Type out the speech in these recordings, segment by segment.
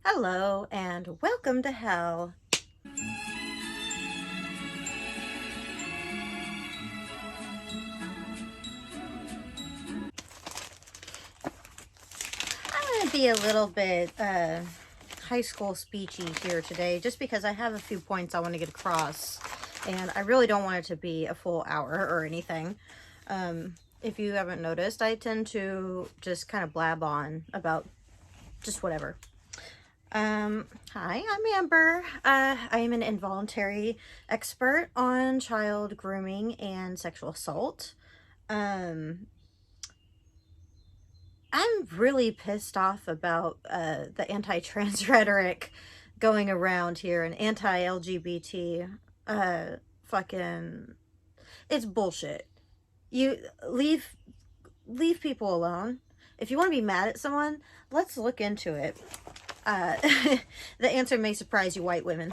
Hello and welcome to hell. I'm going to be a little bit high school speechy here today just because I have a few points I want to get across and I really don't want it to be a full hour or anything. If you haven't noticed, I tend to just kind of blab on about just whatever. Hi, I'm Amber. I am an involuntary expert on child grooming and sexual assault. I'm really pissed off about the anti-trans rhetoric going around here and anti-LGBT fucking it's bullshit. You leave people alone. If you want to be mad at someone, let's look into it. The answer may surprise you, white women.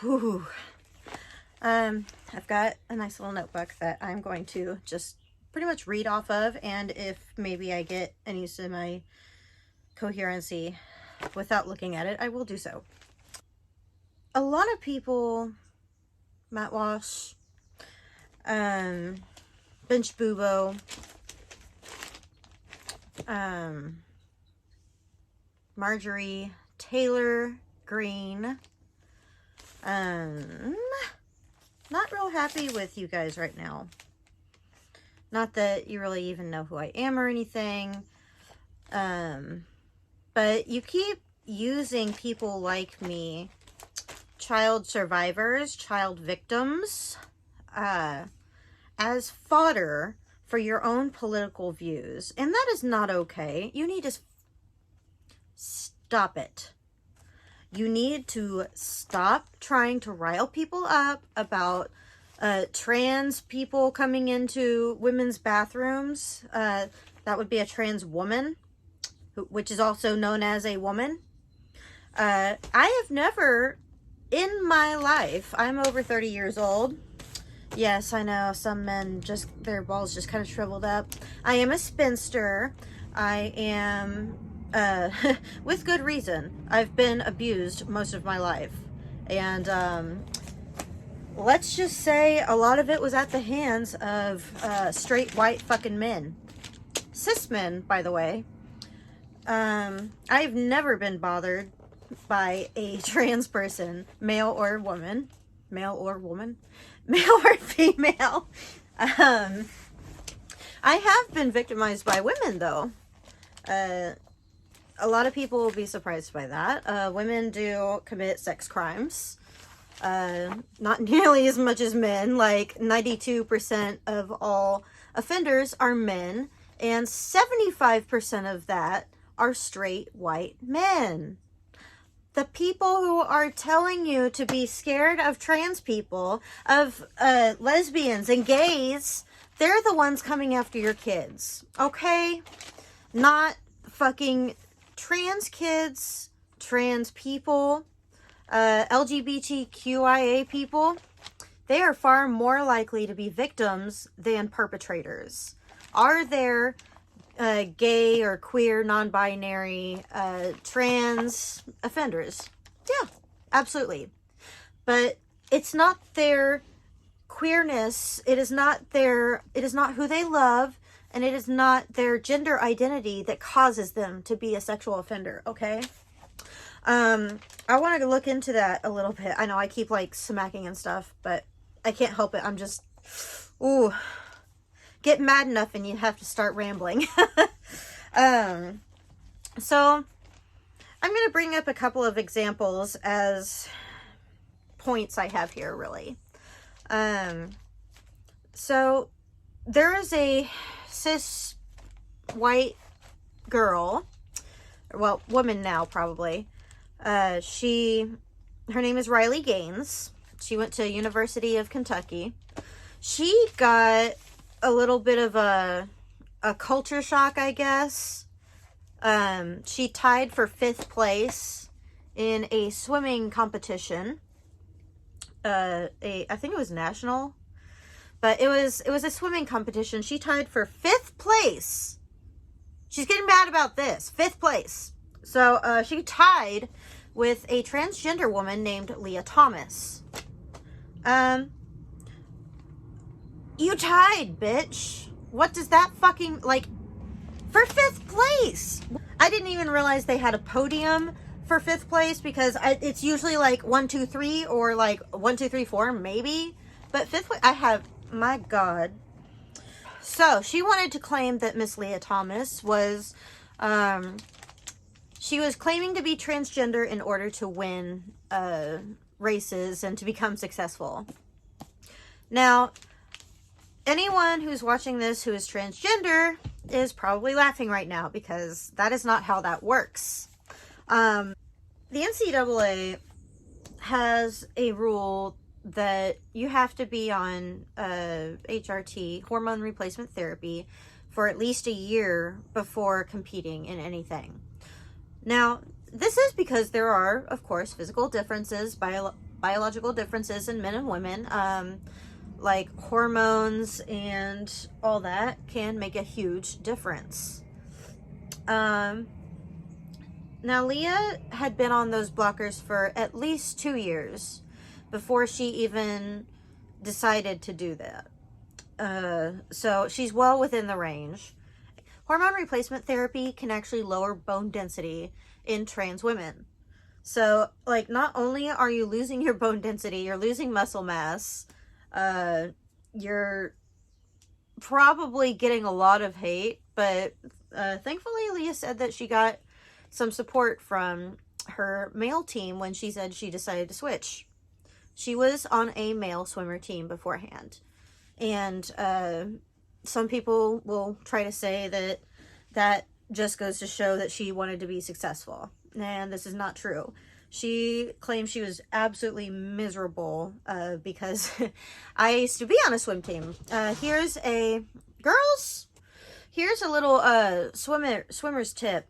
Whew. I've got a nice little notebook that I'm going to just pretty much read off of, and if maybe I get any semi-coherency without looking at it, I will do so. A lot of people, Matt Walsh, Bench Bubo, Marjorie Taylor Greene, not real happy with you guys right now. Not that you really even know who I am or anything. But you keep using people like me, child survivors, child victims, as fodder for your own political views. And that is not okay. You need to stop it. You need to stop trying to rile people up about trans people coming into women's bathrooms. That would be a trans woman, which is also known as a woman. I have never in my life, I'm over 30 years old. Yes, I know some men just, their balls just kind of shriveled up. I am a spinster. I am, with good reason. I've been abused most of my life. And, let's just say a lot of it was at the hands of straight white fucking men. Cis men, by the way. I've never been bothered by a trans person, male or woman. Male or woman? Male or female. I have been victimized by women, though. A lot of people will be surprised by that. Women do commit sex crimes. Not nearly as much as men. Like 92% of all offenders are men, and 75% of that are straight white men. The people who are telling you to be scared of trans people, of lesbians and gays, they're the ones coming after your kids, okay? Not fucking trans kids, trans people, LGBTQIA people. They are far more likely to be victims than perpetrators. Are there gay or queer, non-binary, trans offenders? Yeah, absolutely. But it's not their queerness, it is not who they love, and it is not their gender identity that causes them to be a sexual offender, okay? I want to look into that a little bit. I know I keep like smacking and stuff, but I can't help it. I'm just, ooh, get mad enough and you have to start rambling. So I'm going to bring up a couple of examples as points I have here, really. So there is a cis white girl, well, woman now probably. Her name is Riley Gaines. She went to University of Kentucky. She got a little bit of a culture shock, I guess. She tied for 5th place in a swimming competition. I think it was national, but it was a swimming competition. She tied for 5th place. She's getting mad about this. 5th place. So she tied with a transgender woman named Leah Thomas. You tied, bitch. What does that fucking, like, for 5th place? I didn't even realize they had a podium for 5th place because it's usually like 1, 2, 3 or like 1, 2, 3, 4 maybe. But 5th place, I have, my God. So she wanted to claim that Miss Leah Thomas was, she was claiming to be transgender in order to win races and to become successful. Now, anyone who's watching this who is transgender is probably laughing right now because that is not how that works. The NCAA has a rule that you have to be on HRT, hormone replacement therapy, for at least a year before competing in anything. Now, this is because there are, of course, physical differences, biological differences in men and women. Like hormones and all that can make a huge difference. Now, Leah had been on those blockers for at least 2 years before she even decided to do that. So she's well within the range. Hormone replacement therapy can actually lower bone density in trans women. So, like, not only are you losing your bone density, you're losing muscle mass. You're probably getting a lot of hate, but thankfully Leah said that she got some support from her male team when she said she decided to switch. She was on a male swimmer team beforehand, and some people will try to say that that just goes to show that she wanted to be successful, and this is not true. She claims she was absolutely miserable because I used to be on a swim team. Here's a little swimmer's tip.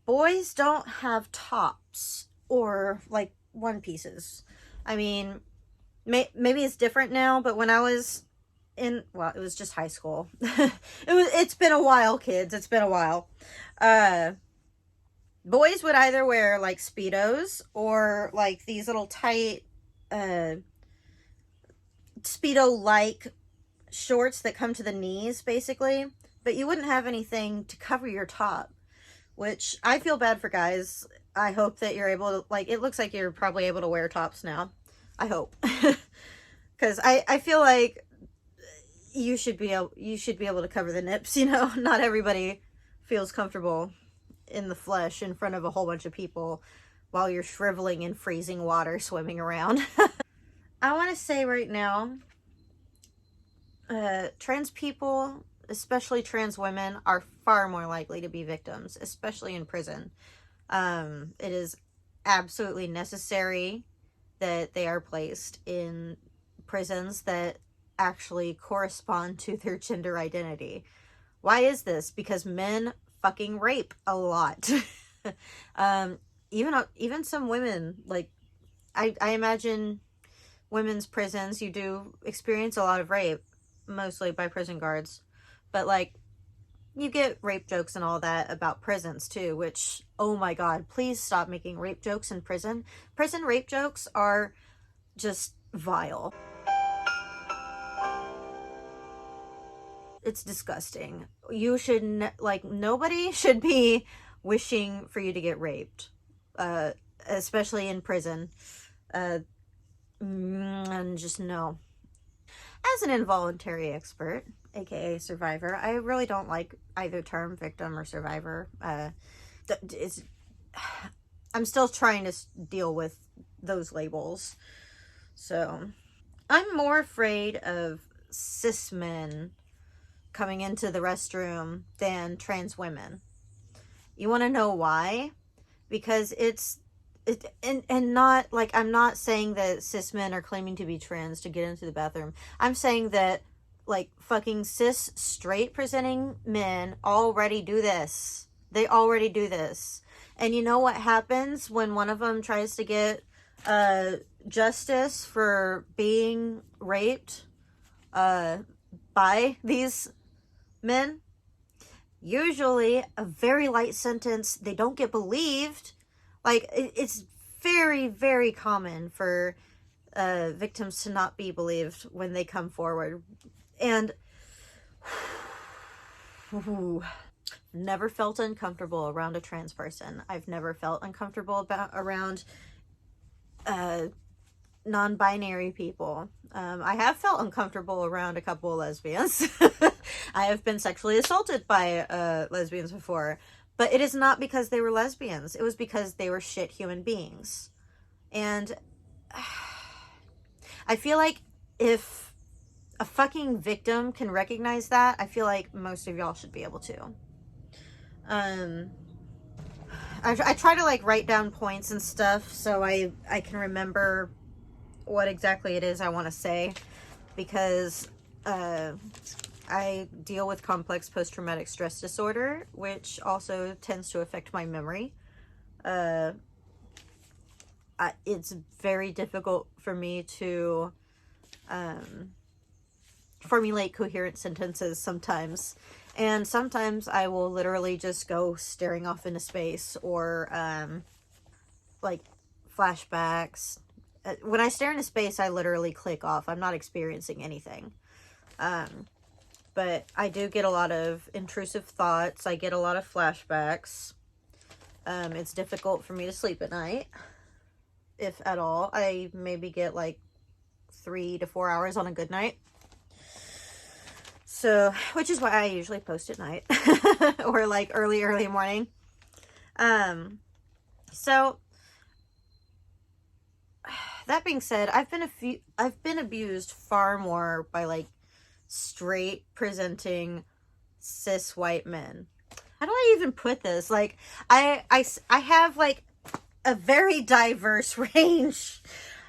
Boys don't have tops or like one pieces. I mean, maybe it's different now, but when I was it was just high school. It's been a while, kids. It's been a while. Boys would either wear like Speedos or like these little tight Speedo-like shorts that come to the knees, basically. But you wouldn't have anything to cover your top, which I feel bad for guys. I hope that you're able to, like, it looks like you're probably able to wear tops now. I hope. Because I feel like you should be able to cover the nips, you know? Not everybody feels comfortable in the flesh in front of a whole bunch of people while you're shriveling in freezing water swimming around. I want to say right now, trans people, especially trans women, are far more likely to be victims, especially in prison. It is absolutely necessary that they are placed in prisons that actually correspond to their gender identity. Why is this? Because men fucking rape a lot. Even some women, like, I imagine women's prisons, you do experience a lot of rape, mostly by prison guards. But, like, you get rape jokes and all that about prisons, too, which, oh my God, please stop making rape jokes in prison. Prison rape jokes are just vile. It's disgusting. You should, nobody should be wishing for you to get raped, especially in prison. And just no. As an involuntary expert, aka survivor, I really don't like either term, victim or survivor. I'm still trying to deal with those labels. So, I'm more afraid of cis men coming into the restroom than trans women. You want to know why? Because and not, like, I'm not saying that cis men are claiming to be trans to get into the bathroom. I'm saying that, like, fucking cis straight presenting men already do this. They already do this. And you know what happens when one of them tries to get justice for being raped by these men? usually a very light sentence. They don't get believed. Like, it's very, very common for victims to not be believed when they come forward. And never felt uncomfortable around a trans person. I've never felt uncomfortable around non-binary people. I have felt uncomfortable around a couple of lesbians. I have been sexually assaulted by lesbians before, but it is not because they were lesbians. It was because they were shit human beings. And I feel like if a fucking victim can recognize that, I feel like most of y'all should be able to. I try to like write down points and stuff so I can remember what exactly it is I want to say, because I deal with complex post-traumatic stress disorder, which also tends to affect my memory. It's very difficult for me to formulate coherent sentences sometimes. And sometimes I will literally just go staring off into space, or like flashbacks. When I stare into space, I literally click off. I'm not experiencing anything. But I do get a lot of intrusive thoughts. I get a lot of flashbacks. It's difficult for me to sleep at night, if at all. I maybe get like 3 to 4 hours on a good night. So, which is why I usually post at night or like early morning. So that being said, I've been abused far more by like straight presenting cis white men. How do I even put this? Like, I have like a very diverse range,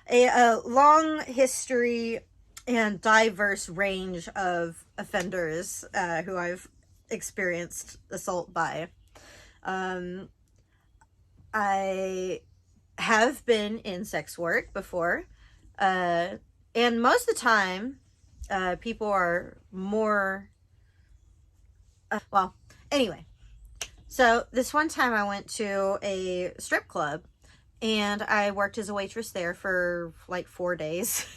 a long history and diverse range of offenders who I've experienced assault by. I have been in sex work before, and most of the time people are more well, anyway, so this one time I went to a strip club and I worked as a waitress there for like 4 days.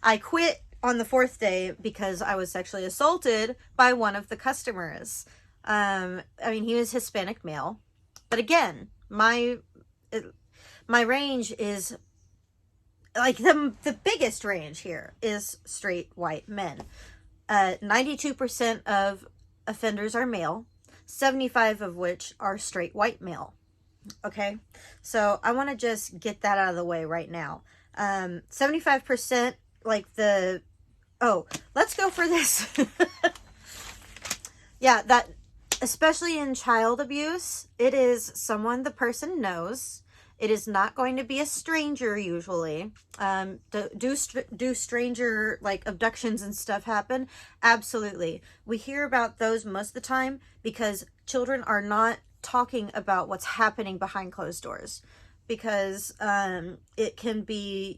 I quit on the 4th day because I was sexually assaulted by one of the customers. I mean, he was Hispanic male, but again, my range is like the biggest range here is straight white men. 92% of offenders are male, 75 of which are straight white male. Okay, so I want to just get that out of the way right now. 75%, like let's go for this. Yeah, that, especially in child abuse, it is someone the person knows. It is not going to be a stranger usually. Do stranger like abductions and stuff happen? Absolutely. We hear about those most of the time because children are not talking about what's happening behind closed doors, because it can be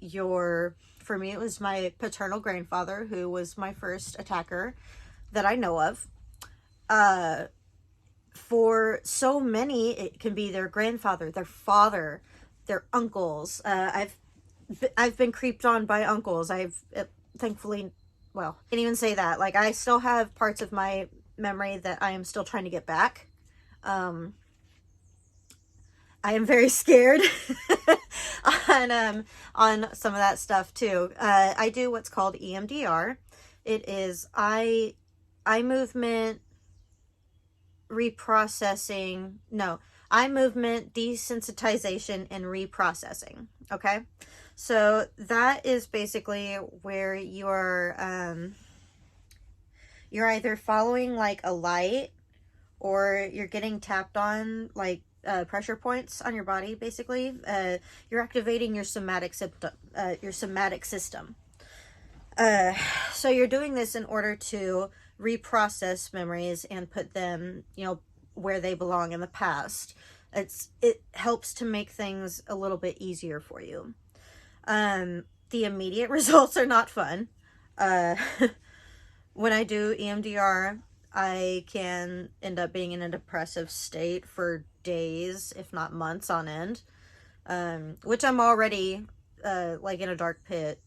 for me, it was my paternal grandfather who was my first attacker that I know of. For so many, it can be their grandfather, their father, their uncles. I've been creeped on by uncles. Thankfully, well, I can't even say that. Like, I still have parts of my memory that I am still trying to get back. I am very scared on some of that stuff too. I do what's called EMDR. It is eye movement reprocessing. No, eye movement desensitization and reprocessing. Okay, so that is basically where you're either following like a light, or you're getting tapped on like pressure points on your body. Basically, you're activating your somatic system. So you're doing this in order to reprocess memories and put them, where they belong in the past. It helps to make things a little bit easier for you. The immediate results are not fun. When I do EMDR, I can end up being in a depressive state for days, if not months on end. Which I'm already, like in a dark pit.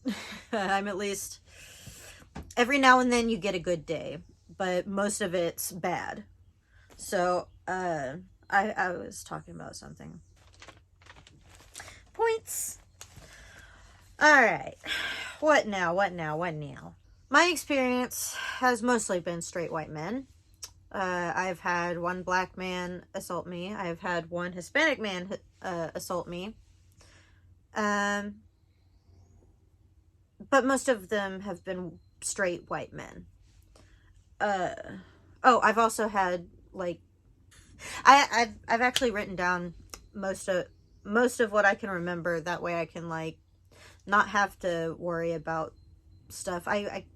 I'm at least, every now and then you get a good day, but most of it's bad. So, I was talking about something. Points. Alright. What now? What now? What now? My experience has mostly been straight white men. I've had one black man assault me. I've had one Hispanic man assault me. But most of them have been straight white men. Oh, I've also had, like, I've actually written down most of what I can remember. That way I can, like, not have to worry about stuff.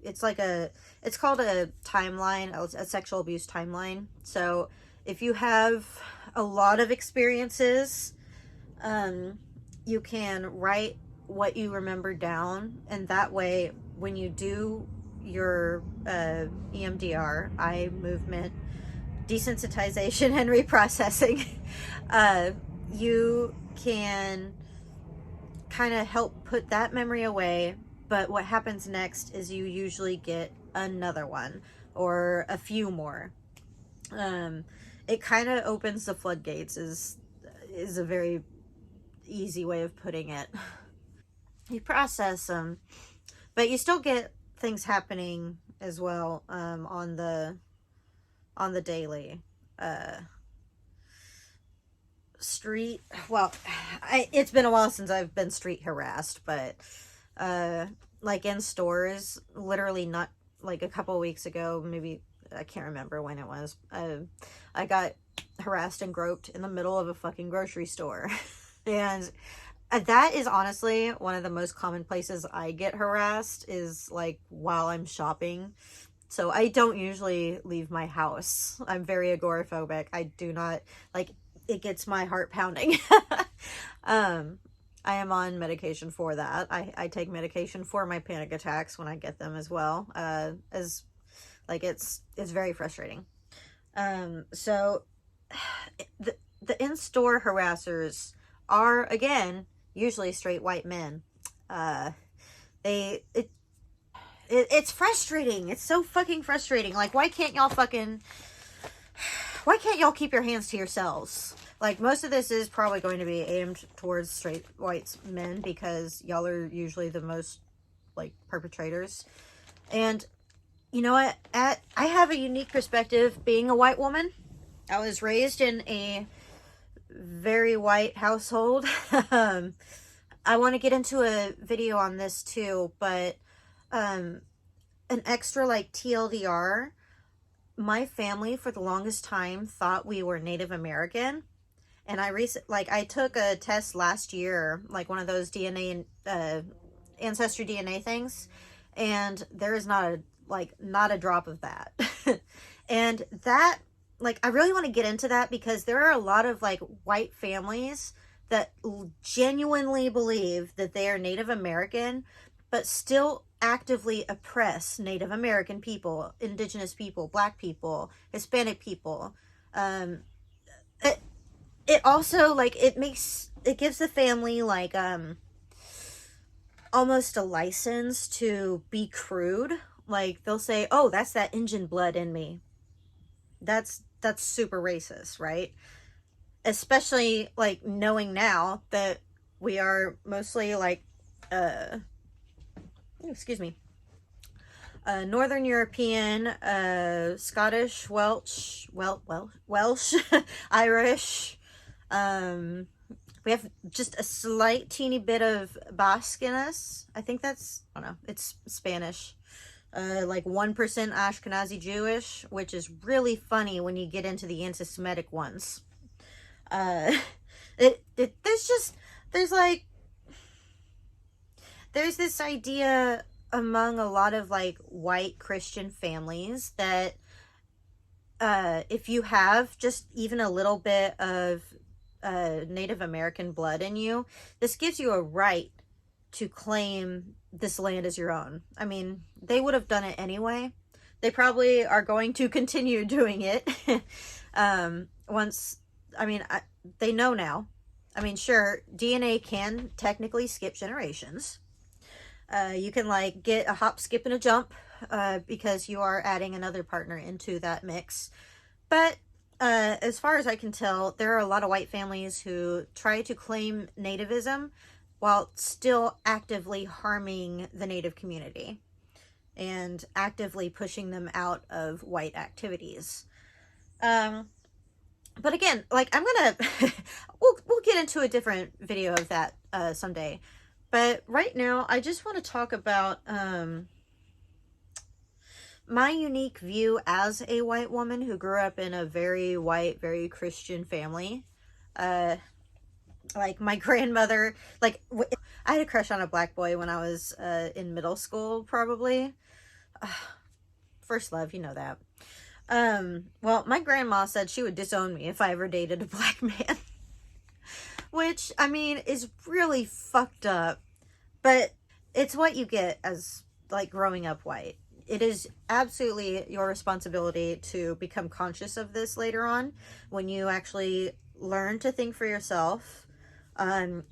It's like it's called a timeline, a sexual abuse timeline. So if you have a lot of experiences, you can write what you remember down, and that way when you do your EMDR, eye movement desensitization and reprocessing, you can kind of help put that memory away. But what happens next is you usually get another one or a few more. It kind of opens the floodgates is a very easy way of putting it. You process them, but you still get things happening as well, on the daily. Street, well, it's been a while since I've been street harassed, but like in stores, literally not like a couple weeks ago, maybe, I can't remember when it was, I got harassed and groped in the middle of a fucking grocery store. And that is honestly one of the most common places I get harassed, is like while I'm shopping. So I don't usually leave my house. I'm very agoraphobic. I do not, like, it gets my heart pounding. I am on medication for that. I take medication for my panic attacks when I get them as well. As like, it's very frustrating. So the in-store harassers are, again, usually straight white men. It's frustrating. It's so fucking frustrating. Like, why can't y'all keep your hands to yourselves? Like, most of this is probably going to be aimed towards straight white men, because y'all are usually the most, like, perpetrators. And you know what? I have a unique perspective being a white woman. I was raised in a very white household. I want to get into a video on this too, but an extra, like, TLDR, my family for the longest time thought we were Native American. And I took a test last year, like one of those DNA ancestry DNA things, and there is not a drop of that. And that, like, I really want to get into that, because there are a lot of, like, white families that genuinely believe that they are Native American, but still actively oppress Native American people, Indigenous people, Black people, Hispanic people. It also, like, it gives the family, like, almost a license to be crude. Like, they'll say, oh, that's that Injun blood in me. That's super racist, right? Especially, like, knowing now that we are mostly, like, excuse me, Northern European, Scottish, Welsh, Irish. We have just a slight teeny bit of Basque in us. I think that's, I don't know, it's Spanish. Like 1% Ashkenazi Jewish, which is really funny when you get into the anti-Semitic ones. There's this idea among a lot of, like, white Christian families that if you have just even a little bit of Native American blood in you, this gives you a right to claim this land as your own. I mean, they would have done it anyway, They probably are going to continue doing it. Once, I mean, they know now. I mean, sure, DNA can technically skip generations. You can like get a hop, skip, and a jump because you are adding another partner into that mix. But as far as I can tell, there are a lot of white families who try to claim nativism while still actively harming the Native community and actively pushing them out of white activities. But again, like I'm gonna, we'll get into a different video of that someday. But right now, I just want to talk about my unique view as a white woman who grew up in a very white, very Christian family. Like my grandmother, like I had a crush on a black boy when I was in middle school, probably. First love, you know that. Well, my grandma said she would disown me if I ever dated a black man. Which, I mean, is really fucked up. But it's what you get as, like, growing up white. It is absolutely your responsibility to become conscious of this later on when you actually learn to think for yourself,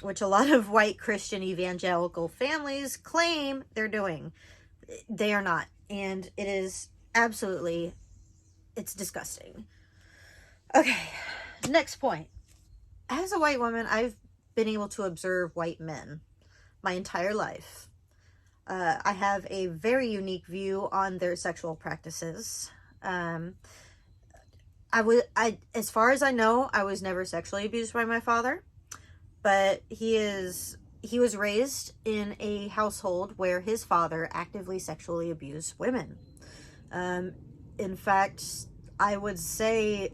which a lot of white Christian evangelical families claim they're doing. They are not. And it is absolutely, it's disgusting. Okay, next point. As a white woman, I've been able to observe white men my entire life. I have a very unique view on their sexual practices. As far as I know, I was never sexually abused by my father, but he was raised in a household where his father actively sexually abused women. In fact, I would say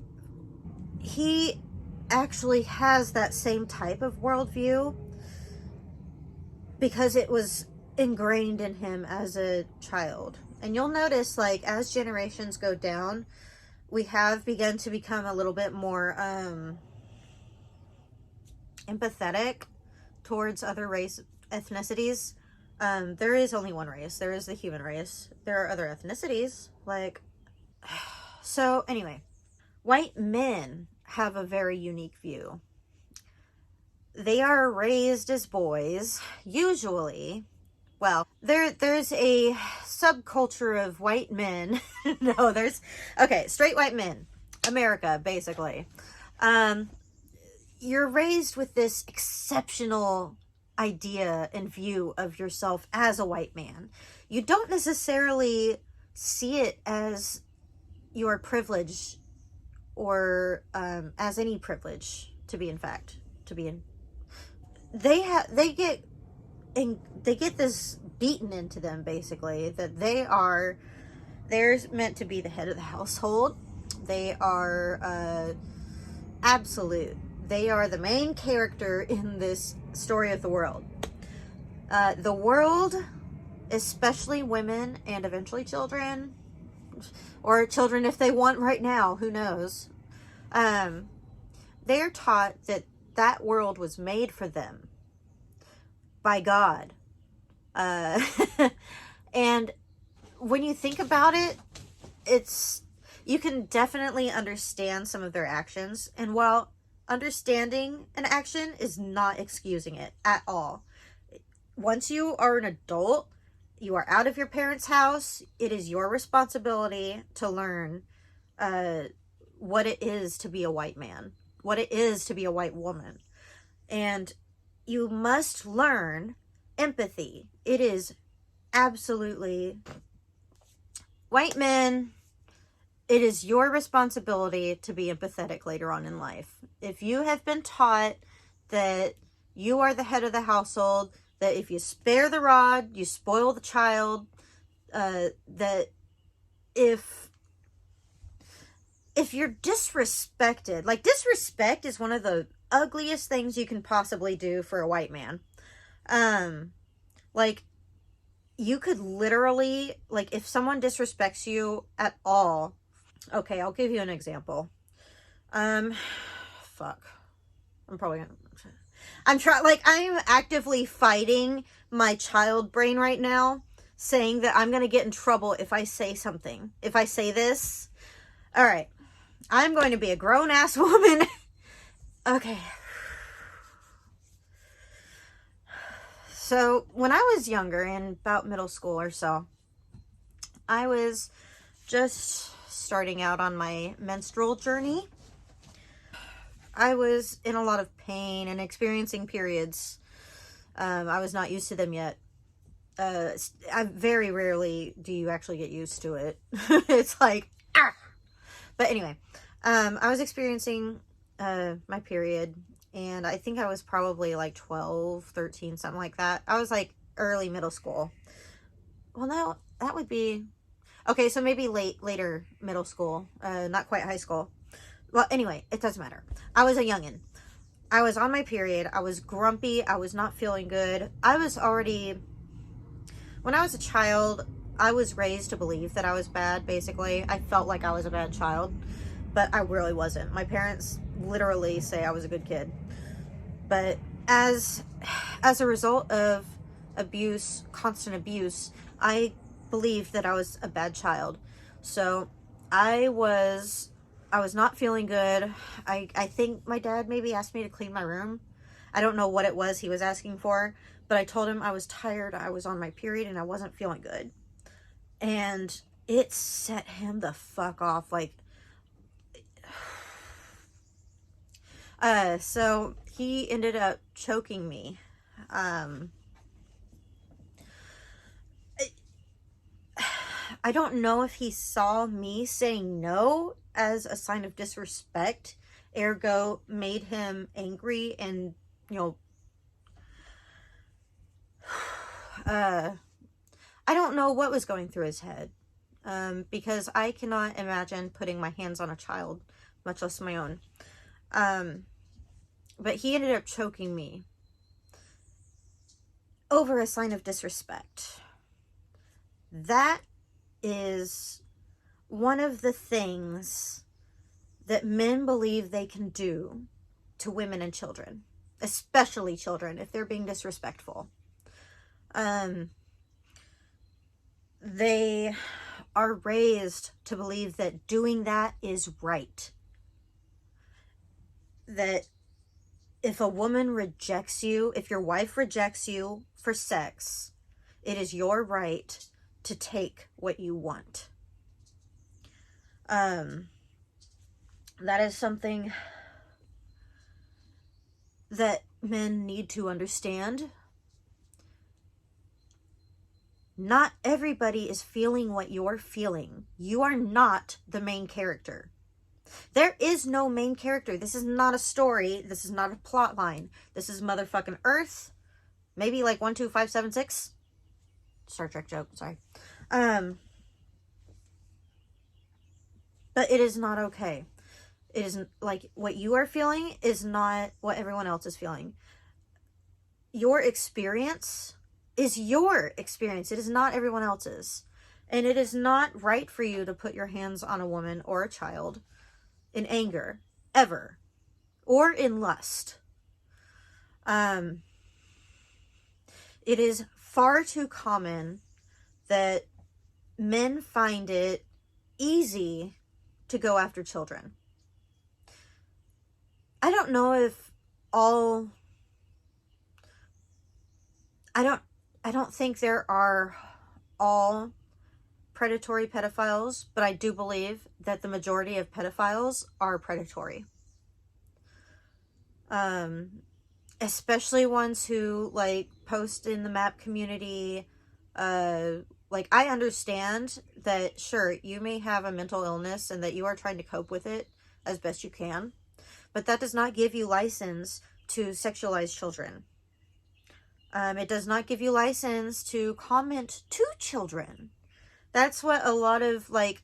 he actually has that same type of worldview because it was ingrained in him as a child. And you'll notice, like, as generations go down, we have begun to become a little bit more empathetic towards other ethnicities. There is only one race. There is the human race. There are other ethnicities, like... So, anyway. White men have a very unique view. They are raised as boys, usually. Well, there's a subculture of white men. No, okay, straight white men. America, basically. You're raised with this exceptional idea and view of yourself as a white man. You don't necessarily see it as your privilege or as any privilege to be in. They get this beaten into them, basically, that they're meant to be the head of the household. They are absolute. They are the main character in this story of the world. The world, especially women and eventually children, or children if they want right now, who knows, they are taught that world was made for them by God. And when you think about it, you can definitely understand some of their actions. And while understanding an action is not excusing it at all, once you are an adult, you are out of your parents' house, it is your responsibility to learn what it is to be a white man, what it is to be a white woman. And you must learn empathy. It is absolutely... White men, it is your responsibility to be empathetic later on in life. If you have been taught that you are the head of the household, that if you spare the rod, you spoil the child, that if you're disrespected, like, disrespect is one of the ugliest things you can possibly do for a white man. Like, you could literally, like, if someone disrespects you at all, okay, I'll give you an example. Fuck. I'm actively fighting my child brain right now saying that I'm going to get in trouble if I say something. If I say this. All right. I'm going to be a grown-ass woman. Okay. So, when I was younger, in about middle school or so, I was just starting out on my menstrual journey. I was in a lot of pain and experiencing periods. I was not used to them yet. I very rarely do you actually get used to it. It's like, ah! But anyway, I was experiencing my period, and I think I was probably like 12, 13, something like that. I was like early middle school. Well, no, that would be, okay, so maybe later middle school, not quite high school. Well, anyway, it doesn't matter. I was a youngin'. I was on my period. I was grumpy. I was not feeling good. I was already, when I was a child, I was raised to believe that I was bad, basically. I felt like I was a bad child, but I really wasn't. My parents literally say I was a good kid. But as a result of abuse, constant abuse, I believed that I was a bad child. So I was not feeling good. I think my dad maybe asked me to clean my room. I don't know what it was he was asking for, but I told him I was tired, I was on my period, and I wasn't feeling good. And it set him the fuck off. Like, so he ended up choking me. I don't know if he saw me saying no as a sign of disrespect, ergo made him angry and, you know, I don't know what was going through his head, because I cannot imagine putting my hands on a child, much less my own. But he ended up choking me over a sign of disrespect. That is one of the things that men believe they can do to women and children, especially children, if they're being disrespectful. They are raised to believe that doing that is right. That if a woman rejects you, if your wife rejects you for sex, it is your right to take what you want. That is something that men need to understand. Not everybody is feeling what you're feeling. You are not the main character. There is no main character. This is not a story. This is not a plot line. This is motherfucking Earth. Maybe like 1, 2, 5, 7, 6. Star Trek joke, sorry. But it is not okay. It isn't like what you are feeling is not what everyone else is feeling. Your experience is your experience. It is not everyone else's. And it is not right for you to put your hands on a woman or a child in anger, ever, or in lust. It is far too common that men find it easy to go after children. I don't know if all, I don't think there are all predatory pedophiles, but I do believe that the majority of pedophiles are predatory. Especially ones who like post in the MAP community. Like, I understand that, sure, you may have a mental illness and that you are trying to cope with it as best you can, but that does not give you license to sexualize children. It does not give you license to comment to children. That's what a lot of, like,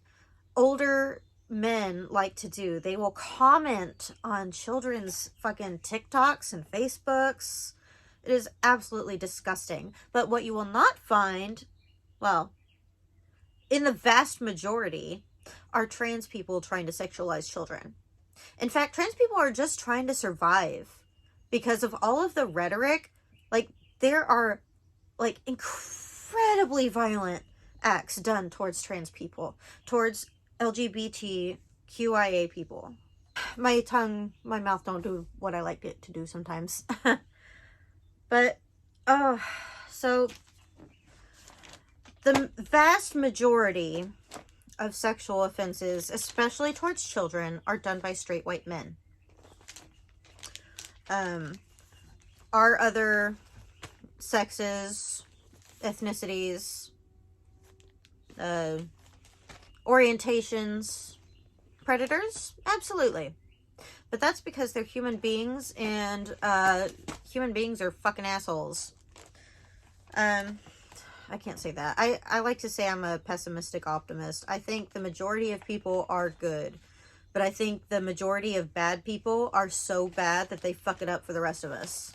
older men like to do. They will comment on children's fucking TikToks and Facebooks. It is absolutely disgusting. But what you will not find, well, in the vast majority, are trans people trying to sexualize children. In fact, trans people are just trying to survive because of all of the rhetoric. Like, there are, like, incredibly violent acts done towards trans people, towards LGBTQIA people. My mouth don't do what I like it to do sometimes. But, so the vast majority of sexual offenses, especially towards children, are done by straight white men. Our other sexes, ethnicities, orientations, predators? Absolutely. But that's because they're human beings, and human beings are fucking assholes. I can't say that. I like to say I'm a pessimistic optimist. I think the majority of people are good. But I think the majority of bad people are so bad that they fuck it up for the rest of us.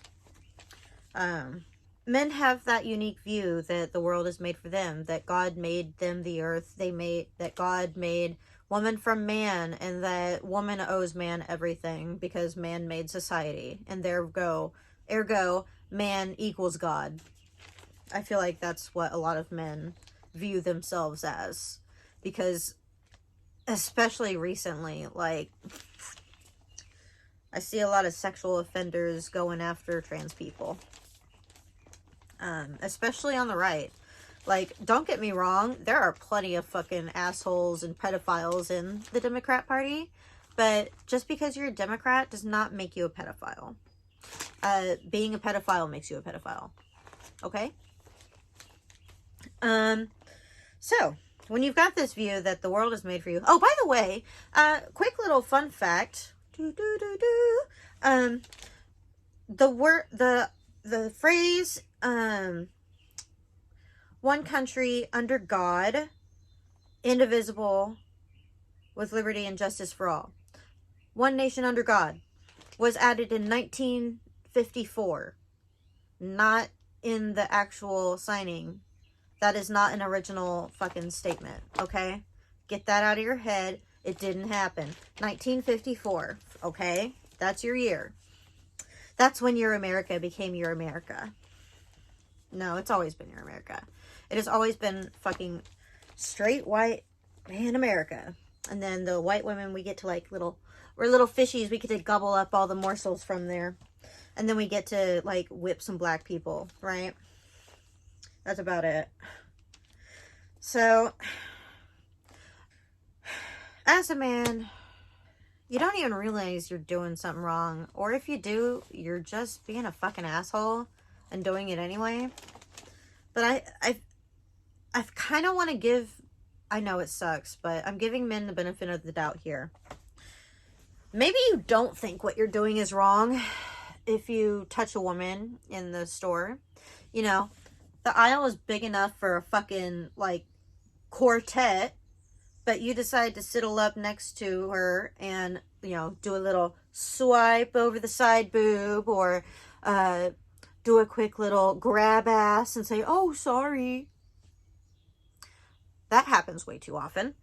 Men have that unique view that the world is made for them, that God made them the earth, that God made woman from man, and that woman owes man everything because man made society, and ergo, man equals God. I feel like that's what a lot of men view themselves as, because especially recently, like, I see a lot of sexual offenders going after trans people. Especially on the right. Like, don't get me wrong, there are plenty of fucking assholes and pedophiles in the Democrat Party, but just because you're a Democrat does not make you a pedophile. Being a pedophile makes you a pedophile. Okay? So, when you've got this view that the world is made for you... Oh, by the way, quick little fun fact. The phrase, one country under God, indivisible, with liberty and justice for all. One nation under God was added in 1954. Not in the actual signing. That is not an original fucking statement, okay? Get that out of your head. It didn't happen. 1954, okay? That's your year. That's when your America became your America. No, it's always been your America. It has always been fucking straight white man America. And then the white women, we get to like we're little fishies. We get to gobble up all the morsels from there. And then we get to like whip some black people, right? That's about it. So, as a man, you don't even realize you're doing something wrong. Or if you do, you're just being a fucking asshole and doing it anyway. But I kind of want to give... I know it sucks, but I'm giving men the benefit of the doubt here. Maybe you don't think what you're doing is wrong if you touch a woman in the store. You know, the aisle is big enough for a fucking, like, quartet, but you decide to sidle up next to her and, you know, do a little swipe over the side boob, or do a quick little grab ass and say, oh, sorry. That happens way too often.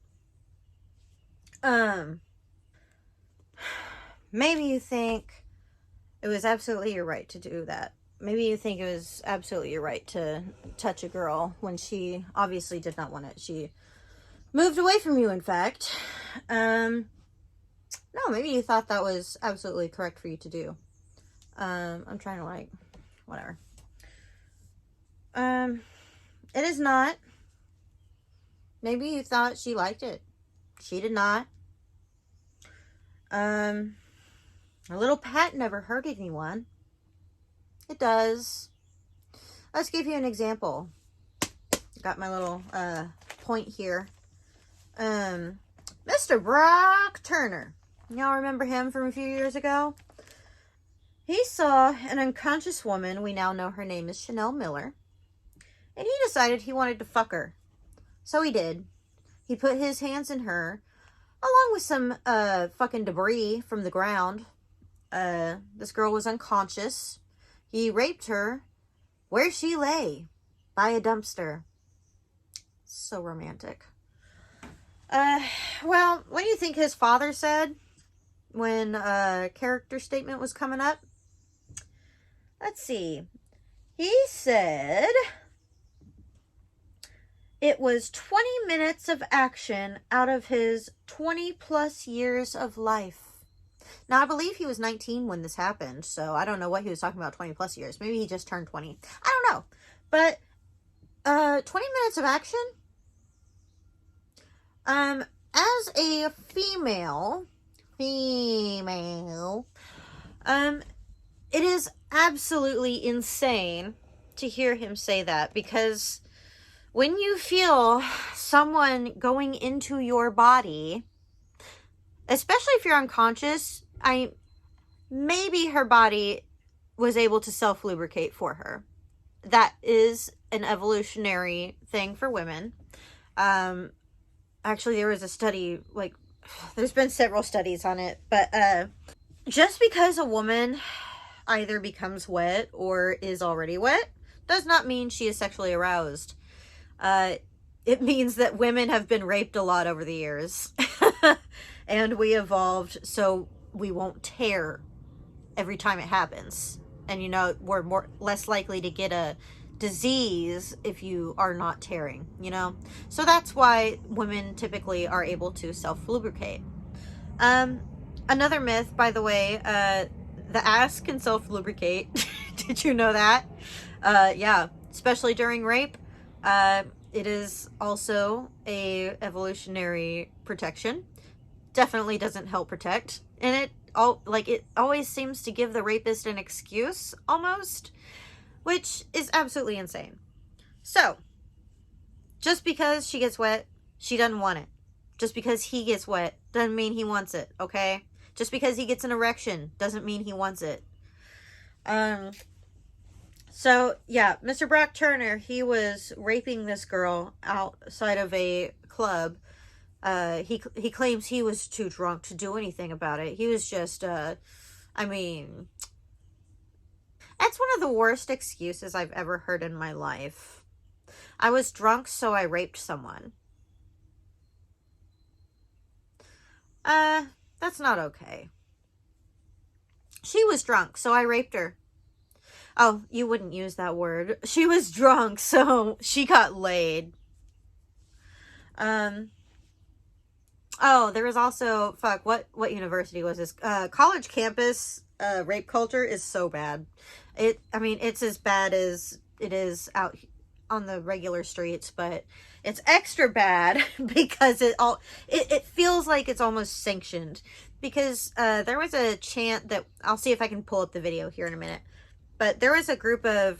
Maybe you think it was absolutely your right to do that. Maybe you think it was absolutely your right to touch a girl when she obviously did not want it. She moved away from you, in fact. No, maybe you thought that was absolutely correct for you to do. I'm trying to, like, whatever. It is not. Maybe you thought she liked it. She did not. A little pat never hurt anyone. It does. Let's give you an example. Got my little point here. Mr. Brock Turner. Y'all remember him from a few years ago? He saw an unconscious woman. We now know her name is Chanel Miller. And he decided he wanted to fuck her. So he did. He put his hands in her, along with some fucking debris from the ground. This girl was unconscious. He raped her where she lay, by a dumpster. So romantic. Well, what do you think his father said when a character statement was coming up? Let's see. He said, It was 20 minutes of action out of his 20 plus years of life. Now, I believe he was 19 when this happened, so I don't know what he was talking about 20 plus years. Maybe he just turned 20. I don't know. But 20 minutes of action? As a female, it is absolutely insane to hear him say that, because when you feel someone going into your body, especially if you're unconscious, maybe her body was able to self-lubricate for her. That is an evolutionary thing for women. Actually, there was a study, like, there's been several studies on it, but just because a woman either becomes wet or is already wet does not mean she is sexually aroused. It means that women have been raped a lot over the years. And we evolved so we won't tear every time it happens. And, you know, we're less likely to get a disease if you are not tearing, you know? So that's why women typically are able to self-lubricate. Another myth, by the way, the ass can self-lubricate. Did you know that? Yeah, especially during rape. It is also a evolutionary protection. Definitely doesn't help protect. And it always seems to give the rapist an excuse, almost, which is absolutely insane. So, just because she gets wet, she doesn't want it. Just because he gets wet doesn't mean he wants it, okay? Just because he gets an erection doesn't mean he wants it. So, yeah, Mr. Brock Turner, he was raping this girl outside of a club. He claims he was too drunk to do anything about it. He was just, I mean, that's one of the worst excuses I've ever heard in my life. I was drunk, so I raped someone. That's not okay. She was drunk, so I raped her. Oh, you wouldn't use that word. She was drunk, so she got laid. Oh, there was also, what university was this? College campus rape culture is so bad. It's as bad as it is out on the regular streets, but it's extra bad because it feels like it's almost sanctioned. Because there was a chant that, I'll see if I can pull up the video here in a minute, but there was a group of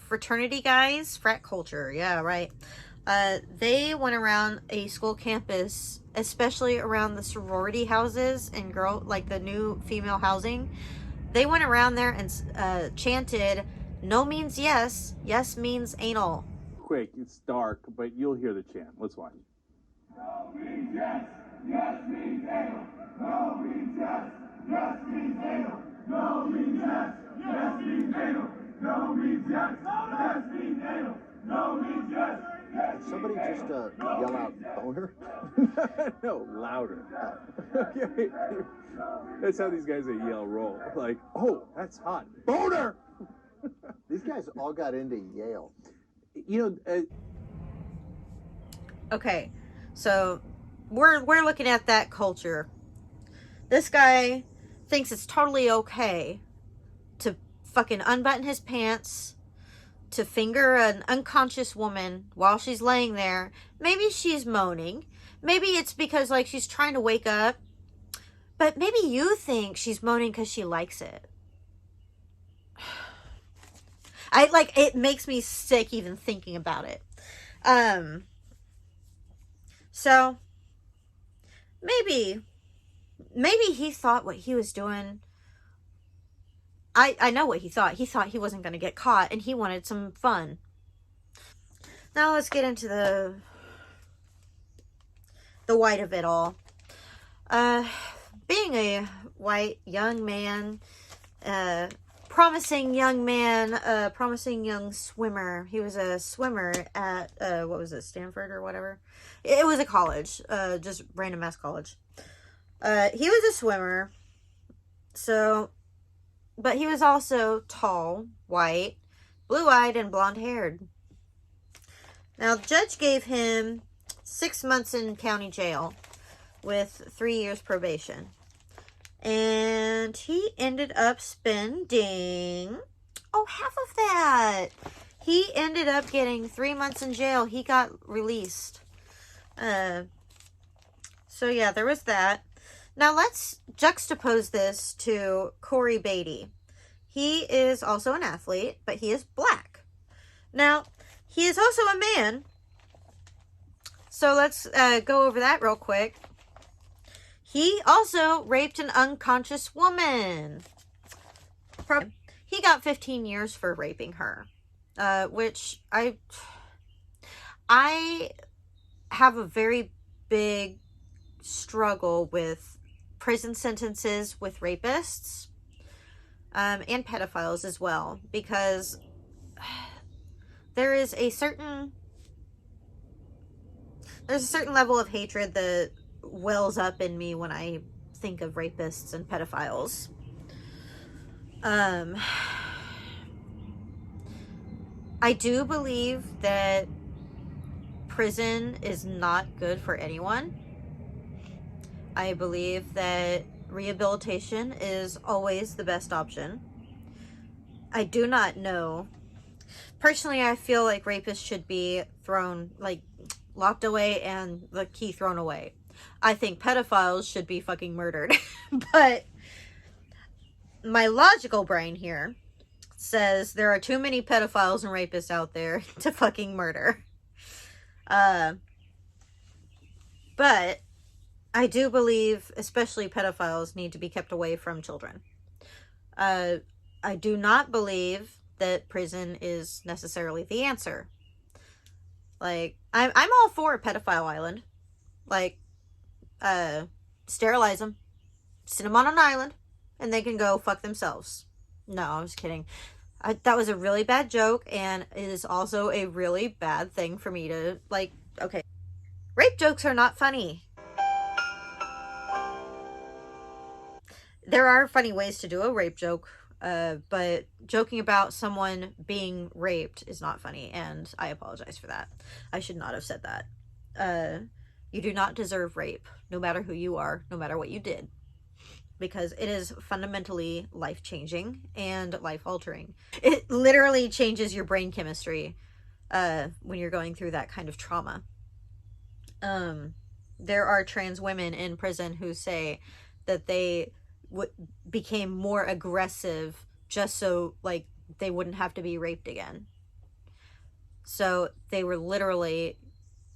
fraternity guys, frat culture, yeah, right. They went around a school campus, especially around the sorority houses and the new female housing. They went around there and chanted, "No means yes, yes means anal." Quick, it's dark, but you'll hear the chant. Let's watch. No means yes, yes means anal. No means yes, yes means anal. No means yes, yes means anal. No means yes, yes means anal. No means yes. Did somebody just yell out boner? No, louder. Okay. That's how these guys at Yale roll. Like, oh, that's hot. Boner! These guys all got into Yale. You know, Okay, so we're looking at that culture. This guy thinks it's totally okay to fucking unbutton his pants, to finger an unconscious woman while she's laying there. Maybe she's moaning. Maybe it's because, like, she's trying to wake up. But maybe you think she's moaning because she likes it. It makes me sick even thinking about it. So, maybe he thought what he was doing. I know what he thought. He thought he wasn't going to get caught, and he wanted some fun. Now let's get into the white of it all. Being a white young man, promising young swimmer. He was a swimmer at, what was it, Stanford or whatever? It was a college, just random ass college. He was a swimmer, but he was also tall, white, blue-eyed, and blonde-haired. Now, the judge gave him 6 months in county jail with 3 years probation. And he ended up spending, half of that. He ended up getting 3 months in jail. He got released. So yeah, there was that. Now let's juxtapose this to Corey Beatty. He is also an athlete, but he is black. Now, he is also a man. So let's go over that real quick. He also raped an unconscious woman. He got 15 years for raping her. Which I have a very big struggle with prison sentences with rapists. And pedophiles as well, because there's a certain level of hatred that wells up in me when I think of rapists and pedophiles. I do believe that prison is not good for anyone. I believe that rehabilitation is always the best option. I do not know. Personally, I feel like rapists should be thrown, locked away and the key thrown away. I think pedophiles should be fucking murdered. But my logical brain here says there are too many pedophiles and rapists out there to fucking murder. But I do believe, especially pedophiles, need to be kept away from children. I do not believe that prison is necessarily the answer. I'm all for a pedophile island. Sterilize them, sit them on an island, and they can go fuck themselves. No, I was kidding. That was a really bad joke, and it is also a really bad thing for me to, okay. Rape jokes are not funny. There are funny ways to do a rape joke, but joking about someone being raped is not funny, and I apologize for that. I should not have said that. You do not deserve rape, no matter who you are, no matter what you did, because it is fundamentally life-changing and life-altering. It literally changes your brain chemistry when you're going through that kind of trauma. There are trans women in prison who say that they became more aggressive just so they wouldn't have to be raped again. So they were literally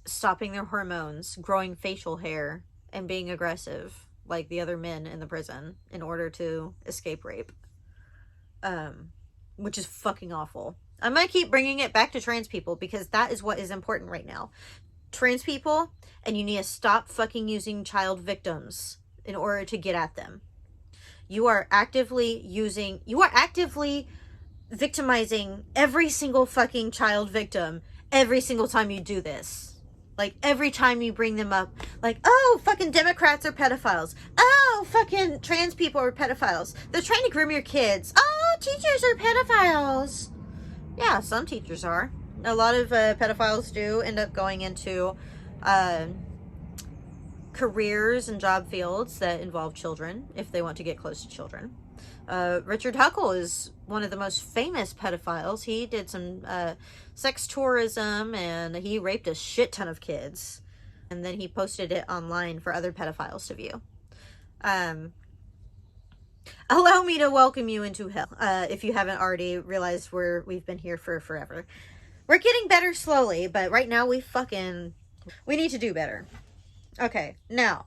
stopping their hormones, growing facial hair, and being aggressive like the other men in the prison in order to escape rape. Which is fucking awful. I'm gonna keep bringing it back to trans people because that is what is important right now. Trans people, and you need to stop fucking using child victims in order to get at them. You are actively victimizing every single fucking child victim every single time you do this. Every time you bring them up, oh, fucking Democrats are pedophiles. Oh, fucking trans people are pedophiles. They're trying to groom your kids. Oh, teachers are pedophiles. Yeah, some teachers are. A lot of pedophiles do end up going into careers and job fields that involve children if they want to get close to children. Richard Huckle is one of the most famous pedophiles. He did some sex tourism and he raped a shit ton of kids. And then he posted it online for other pedophiles to view. Allow me to welcome you into hell, if you haven't already realized we've been here for forever. We're getting better slowly, but right now we need to do better. Okay, now,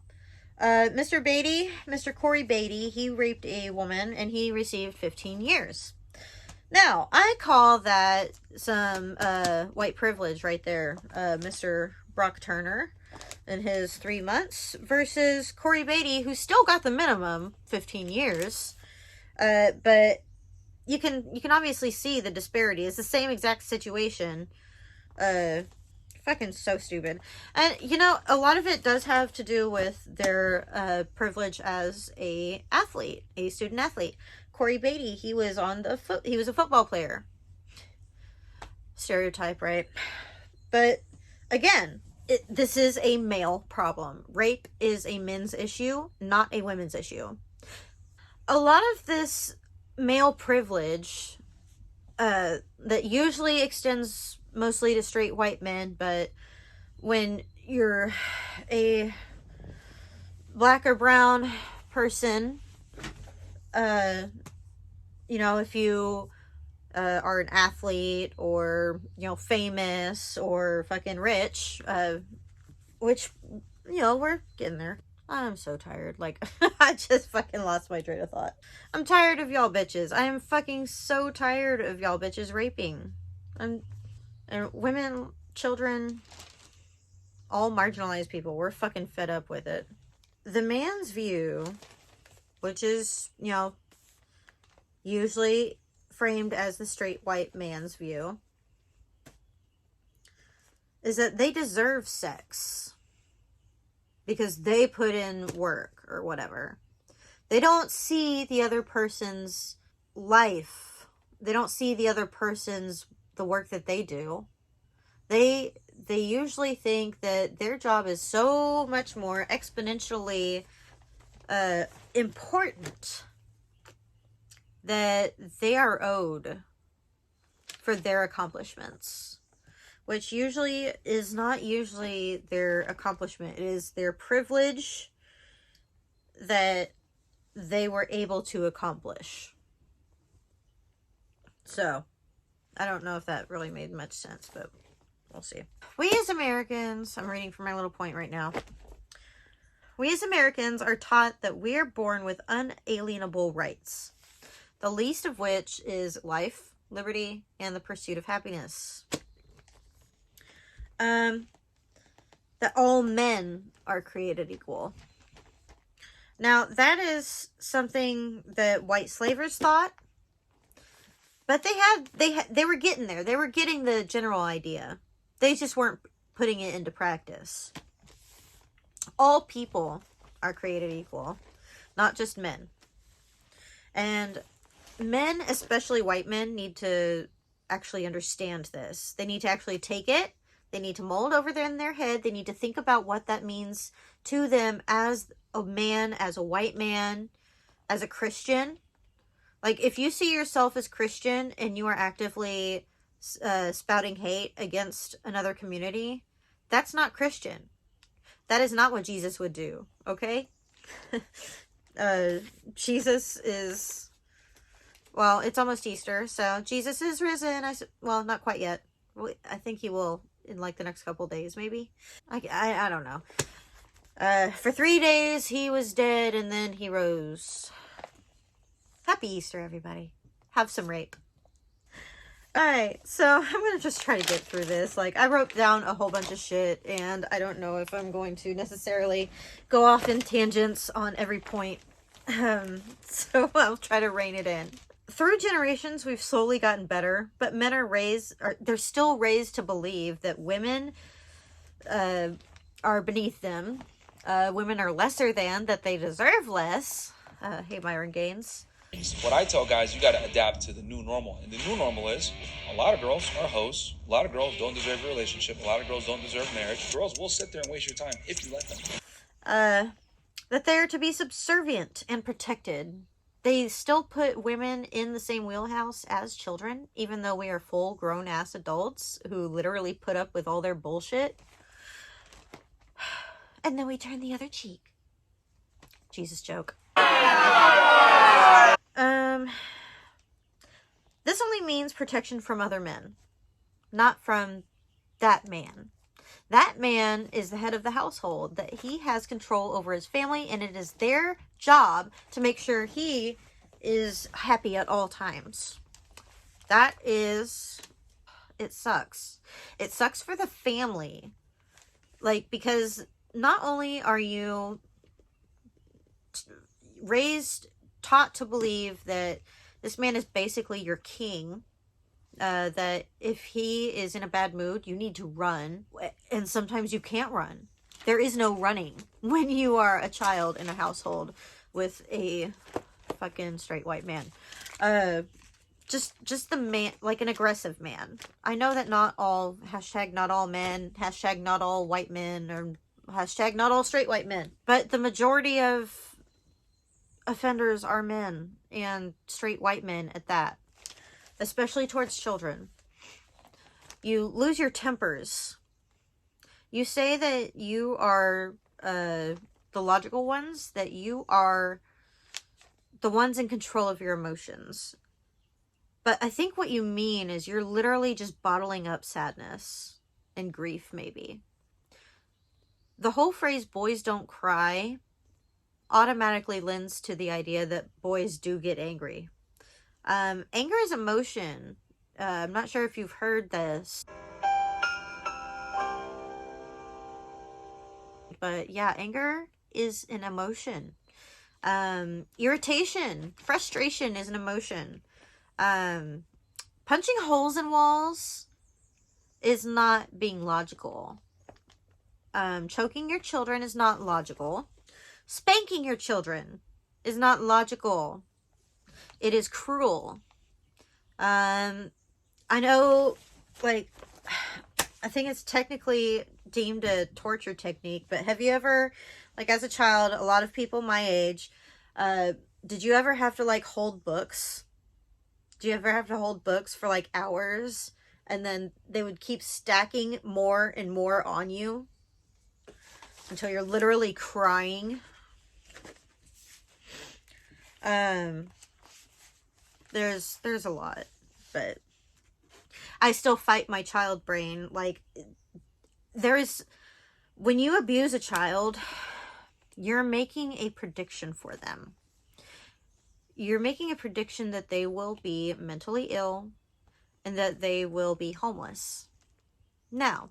Mr. Corey Beatty, he raped a woman and he received 15 years. Now, I call that some white privilege right there. Mr. Brock Turner and his 3 months versus Corey Beatty, who still got the minimum 15 years. But you can obviously see the disparity. It's the same exact situation. Fucking so stupid. And a lot of it does have to do with their privilege as a student athlete. Corey Beatty, he was a football player. Stereotype, right? But again, this is a male problem. Rape is a men's issue, not a women's issue. A lot of this male privilege that usually extends mostly to straight white men, but when you're a black or brown person, you know, if you are an athlete or, you know, famous or fucking rich, which, you know, we're getting there. I'm so tired. Like, I just fucking lost my train of thought. I'm tired of y'all bitches. I am fucking so tired of y'all bitches raping. And women, children, all marginalized people. We're fucking fed up with it. The man's view, which is, you know, usually framed as the straight white man's view, is that they deserve sex because they put in work or whatever. They don't see the other person's life. They don't see the other person's, the work that they do. They usually think that their job is so much more exponentially important that they are owed for their accomplishments, which usually is not usually their accomplishment. It is their privilege that they were able to accomplish. So, I don't know if that really made much sense, but we'll see. We as Americans, I'm reading from my little point right now. We as Americans are taught that we are born with unalienable rights, the least of which is life, liberty, and the pursuit of happiness. That all men are created equal. Now, that is something that white slavers thought, but they were getting there. They were getting the general idea. They just weren't putting it into practice. All people are created equal, not just men. And men, especially white men, need to actually understand this. They need to actually take it. They need to mull it over there in their head. They need to think about what that means to them as a man, as a white man, as a Christian. Like, if you see yourself as Christian and you are actively spouting hate against another community, that's not Christian. That is not what Jesus would do, okay? Jesus is... Well, it's almost Easter, so Jesus is risen. Well, not quite yet. I think he will in like the next couple days, maybe. I don't know. For 3 days he was dead and then he rose. Happy Easter, everybody. Have some rape. Alright, so I'm going to just try to get through this. Like, I wrote down a whole bunch of shit, and I don't know if I'm going to necessarily go off in tangents on every point. So I'll try to rein it in. Through generations, we've slowly gotten better, but men they're still raised to believe that women are beneath them. Women are lesser than, that they deserve less. Hey, Myron Gaines. What I tell guys, you got to adapt to the new normal. And the new normal is a lot of girls are hoes. A lot of girls don't deserve a relationship. A lot of girls don't deserve marriage. Girls will sit there and waste your time if you let them. That they're to be subservient and protected. They still put women in the same wheelhouse as children, even though we are full grown-ass adults who literally put up with all their bullshit. And then we turn the other cheek. Jesus joke. This only means protection from other men, not from that man. That man is the head of the household, that he has control over his family, and it is their job to make sure he is happy at all times. It sucks. It sucks for the family. Like, because not only are you taught to believe that this man is basically your king, that if he is in a bad mood, you need to run, and sometimes you can't run. There is no running when you are a child in a household with a fucking straight white man. just the man, like an aggressive man. I know that not all, hashtag not all men, hashtag not all white men, or hashtag not all straight white men, but the majority of offenders are men, and straight white men at that, especially towards children. You lose your tempers. You say that you are the logical ones, that you are the ones in control of your emotions. But I think what you mean is you're literally just bottling up sadness and grief, maybe. The whole phrase, boys don't cry, automatically lends to the idea that boys do get angry. Anger is emotion. I'm not sure if you've heard this, but yeah, anger is an emotion. Irritation, frustration is an emotion. Punching holes in walls is not being logical. Choking your children is not logical. Spanking your children is not logical. It is cruel. I know, like, I think it's technically deemed a torture technique, but have you ever, like, as a child, a lot of people my age, did you ever have to, like, hold books? Do you ever have to hold books for, like, hours, and then they would keep stacking more and more on you until you're literally crying? There's a lot, but I still fight my child brain. Like, when you abuse a child, you're making a prediction for them. You're making a prediction that they will be mentally ill and that they will be homeless. Now,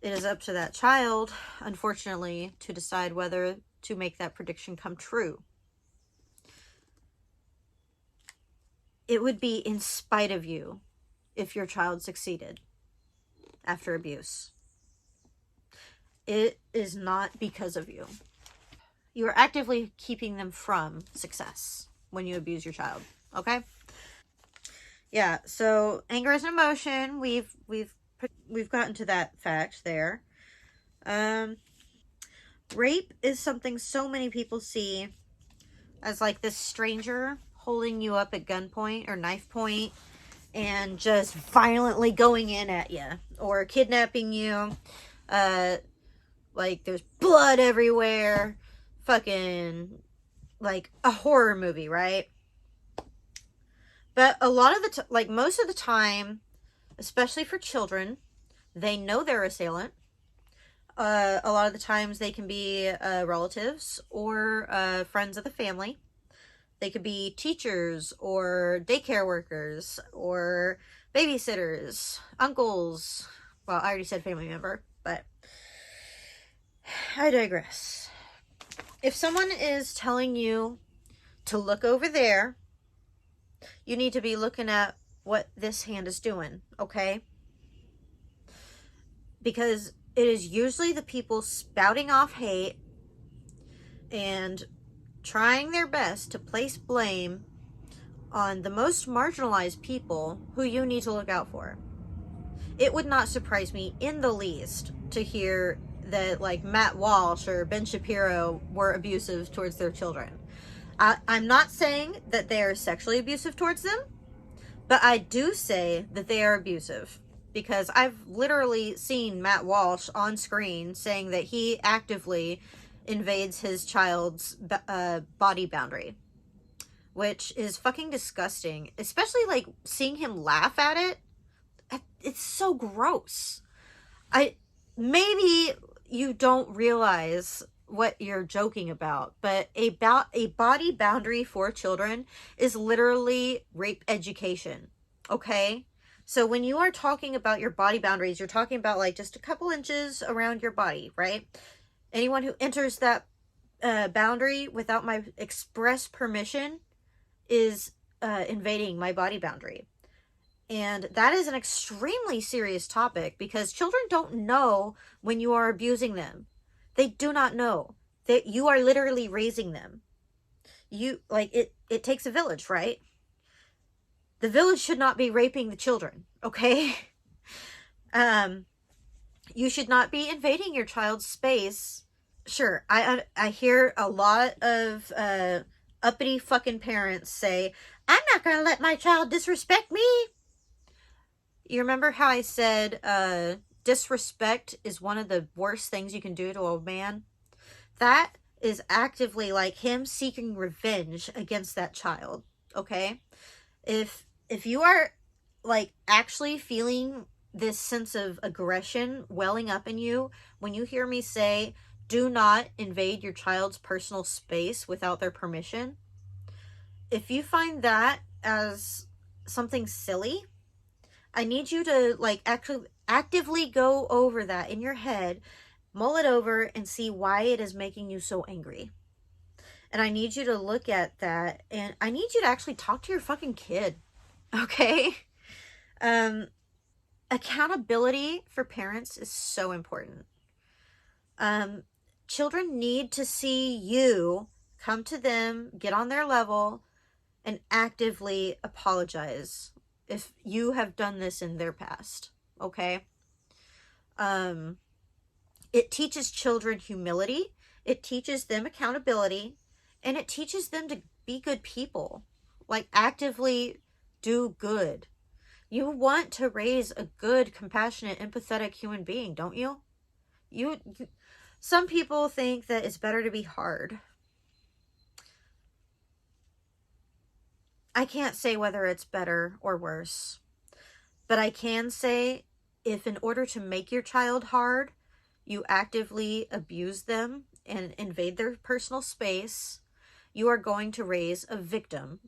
it is up to that child, unfortunately, to decide whether to make that prediction come true. It would be in spite of you if your child succeeded after abuse. It is not because of you. You are actively keeping them from success when you abuse your child. Okay? Yeah, so anger is an emotion. We've gotten to that fact there. Rape is something so many people see as like this stranger holding you up at gunpoint or knife point and just violently going in at you, or kidnapping you. Like, there's blood everywhere. Fucking like a horror movie, right? But a lot of the most of the time, especially for children, they know their assailant. A lot of the times they can be relatives or friends of the family. They could be teachers or daycare workers or babysitters, uncles. Well, I already said family member, but I digress. If someone is telling you to look over there, you need to be looking at what this hand is doing, okay? Because it is usually the people spouting off hate and trying their best to place blame on the most marginalized people who you need to look out for. It would not surprise me in the least to hear that, like, Matt Walsh or Ben Shapiro were abusive towards their children. I'm not saying that they are sexually abusive towards them, but I do say that they are abusive, because I've literally seen Matt Walsh on screen saying that he actively invades his child's body boundary, which is fucking disgusting. Especially, like, seeing him laugh at it. It's so gross. Maybe you don't realize what you're joking about, but a body boundary for children is literally rape education, okay? So when you are talking about your body boundaries, you're talking about, like, just a couple inches around your body, right? Anyone who enters that boundary without my express permission is invading my body boundary. And that is an extremely serious topic, because children don't know when you are abusing them. They do not know that you are literally raising them. It takes a village, right? The village should not be raping the children, okay? You should not be invading your child's space. Sure, I hear a lot of uppity fucking parents say, I'm not gonna let my child disrespect me. You remember how I said disrespect is one of the worst things you can do to a man? That is actively like him seeking revenge against that child, okay? If you are like actually feeling this sense of aggression welling up in you when you hear me say, do not invade your child's personal space without their permission, if you find that as something silly, I need you to like actually actively go over that in your head, mull it over, and see why it is making you so angry. And I need you to look at that, and I need you to actually talk to your fucking kid, okay? Accountability for parents is so important. Children need to see you come to them, get on their level, and actively apologize if you have done this in their past, okay? It teaches children humility, it teaches them accountability, and it teaches them to be good people. Like, actively do good. You want to raise a good, compassionate, empathetic human being, don't you? Some people think that it's better to be hard. I can't say whether it's better or worse, but I can say if in order to make your child hard, you actively abuse them and invade their personal space, you are going to raise a victim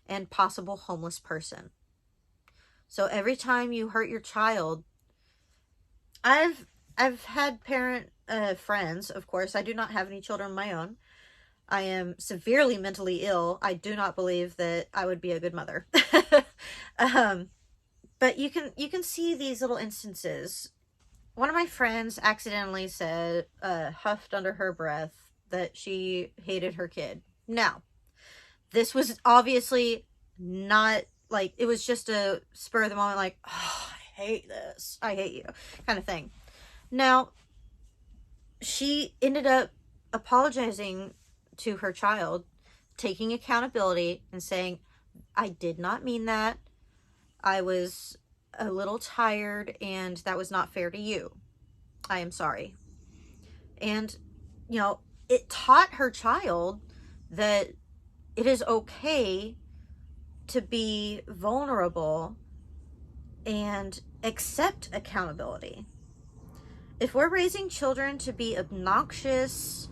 and possible homeless person. So every time you hurt your child, I've had parent friends, of course. I do not have any children of my own. I am severely mentally ill. I do not believe that I would be a good mother. But you can see these little instances. One of my friends accidentally said, huffed under her breath, that she hated her kid. Now, this was obviously not, like, it was just a spur of the moment, like, oh, I hate this, I hate you, kind of thing. Now, she ended up apologizing to her child, taking accountability and saying, I did not mean that. I was a little tired and that was not fair to you. I am sorry. And, you know, it taught her child that it is okay to be vulnerable and accept accountability. If we're raising children to be obnoxious,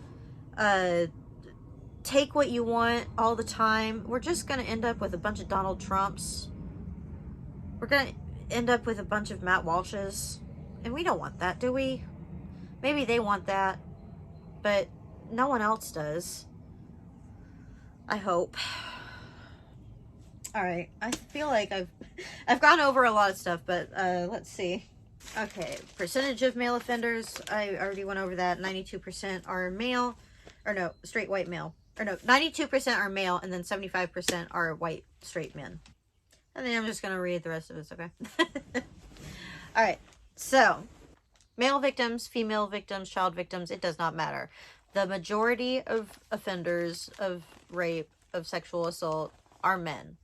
take what you want all the time, we're just going to end up with a bunch of Donald Trumps. We're going to end up with a bunch of Matt Walshes. And we don't want that, do we? Maybe they want that, but no one else does. I hope. All right, I feel like I've gone over a lot of stuff, but let's see. Okay, percentage of male offenders, I already went over that. 92% are male, or no, straight white male. Or no, 92% are male, and then 75% are white straight men. And then I'm just going to read the rest of this, okay? All right, so male victims, female victims, child victims, it does not matter. The majority of offenders of rape, of sexual assault, are men.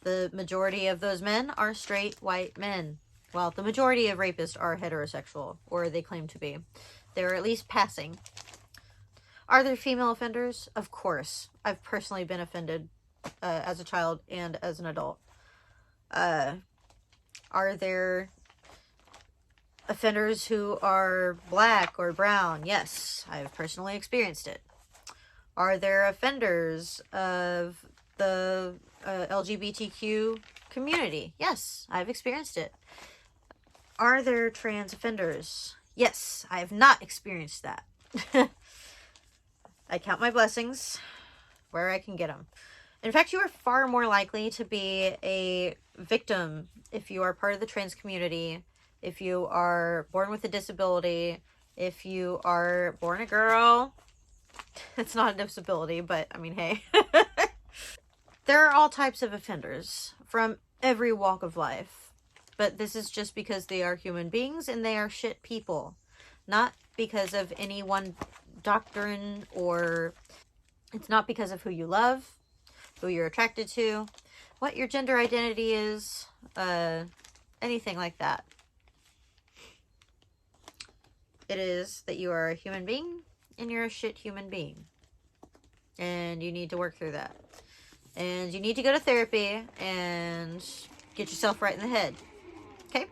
The majority of those men are straight white men. Well, the majority of rapists are heterosexual, or they claim to be. They're at least passing. Are there female offenders? Of course. I've personally been offended as a child and as an adult. Are there offenders who are black or brown? Yes, I've personally experienced it. Are there offenders of the LGBTQ community? Yes, I've experienced it. Are there trans offenders? Yes, I have not experienced that. I count my blessings where I can get them. In fact, you are far more likely to be a victim if you are part of the trans community, if you are born with a disability, if you are born a girl. It's not a disability, but I mean, hey. There are all types of offenders from every walk of life. But this is just because they are human beings and they are shit people. Not because of any one doctrine, or it's not because of who you love, who you're attracted to, what your gender identity is, anything like that. It is that you are a human being and you're a shit human being. And you need to work through that. And you need to go to therapy and get yourself right in the head. Okay?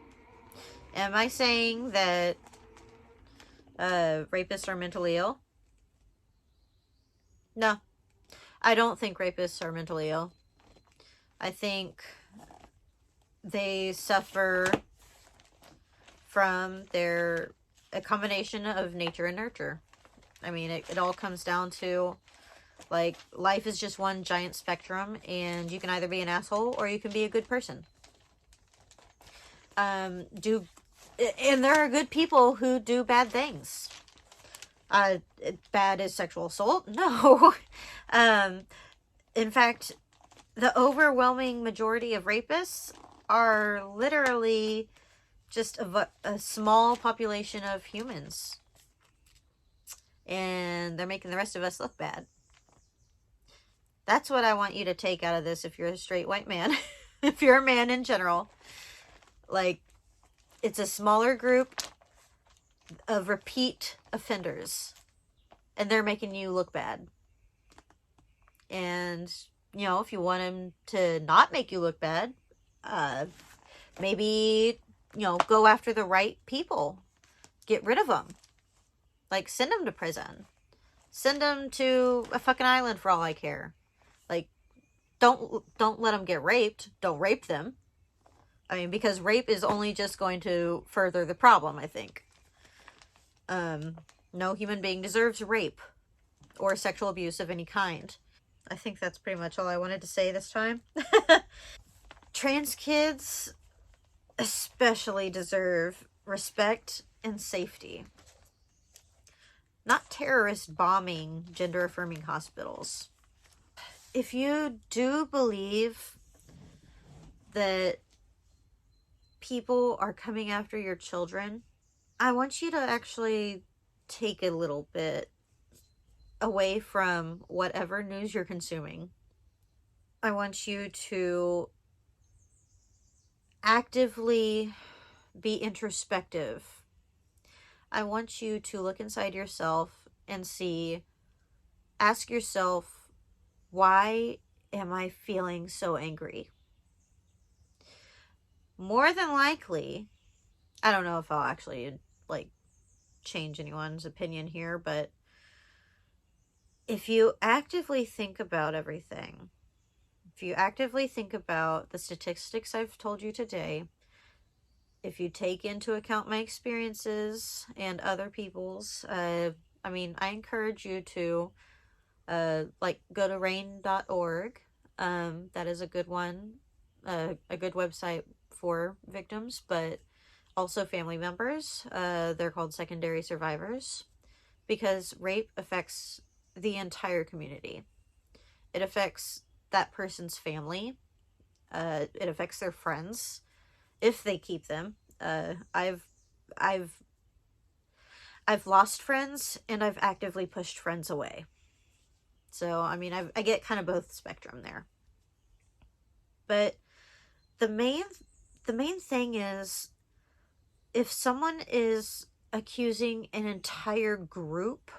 Am I saying that rapists are mentally ill? No. I don't think rapists are mentally ill. I think they suffer from a combination of nature and nurture. I mean, it all comes down to, like, life is just one giant spectrum, and you can either be an asshole or you can be a good person. And there are good people who do bad things. Bad is sexual assault? No. In fact, the overwhelming majority of rapists are literally just a small population of humans. And they're making the rest of us look bad. That's what I want you to take out of this if you're a straight white man. If you're a man in general. Like, it's a smaller group of repeat offenders. And they're making you look bad. And, you know, if you want them to not make you look bad, maybe, you know, go after the right people. Get rid of them. Like, send them to prison. Send them to a fucking island for all I care. Like, don't let them get raped. Don't rape them. I mean, because rape is only just going to further the problem, I think. No human being deserves rape or sexual abuse of any kind. I think that's pretty much all I wanted to say this time. Trans kids especially deserve respect and safety. Not terrorist bombing gender-affirming hospitals. If you do believe that people are coming after your children, I want you to actually take a little bit away from whatever news you're consuming. I want you to actively be introspective. I want you to look inside yourself and ask yourself, why am I feeling so angry? More than likely, I don't know if I'll actually, like, change anyone's opinion here, but if you actively think about everything, if you actively think about the statistics I've told you today, if you take into account my experiences and other people's, I encourage you to, go to rain.org. That is a good one, a good website for victims, but also family members. They're called secondary survivors, because rape affects the entire community. It affects that person's family. It affects their friends, if they keep them. I've lost friends, and I've actively pushed friends away. So, I mean, I get kind of both spectrum there. But the main thing is, if someone is accusing an entire group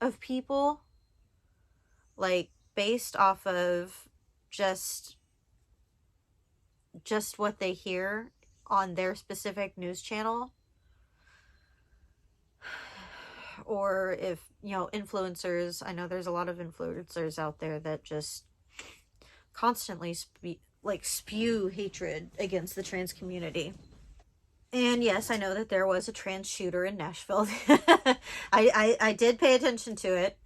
of people, like, based off of just what they hear on their specific news channel, or if, you know, influencers, I know there's a lot of influencers out there that just constantly spew hatred against the trans community. And yes, I know that there was a trans shooter in Nashville. I did pay attention to it.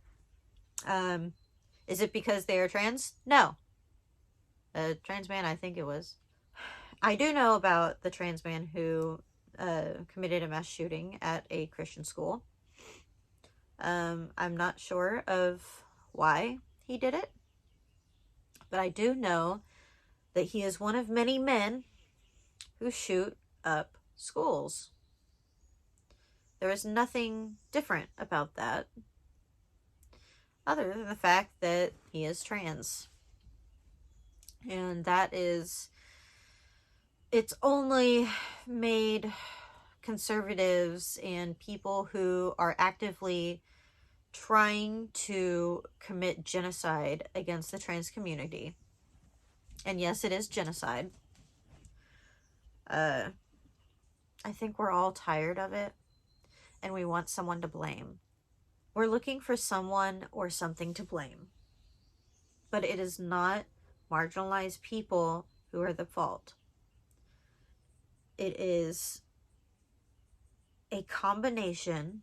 Is it because they are trans? No. A trans man, I think it was. I do know about the trans man who committed a mass shooting at a Christian school. I'm not sure of why he did it. But I do know that he is one of many men who shoot up schools. There is nothing different about that other than the fact that he is trans. And that is, it's only made conservatives and people who are actively trying to commit genocide against the trans community. And yes, it is genocide. I think we're all tired of it, and we want someone to blame. We're looking for someone or something to blame. But it is not marginalized people who are the fault. It is a combination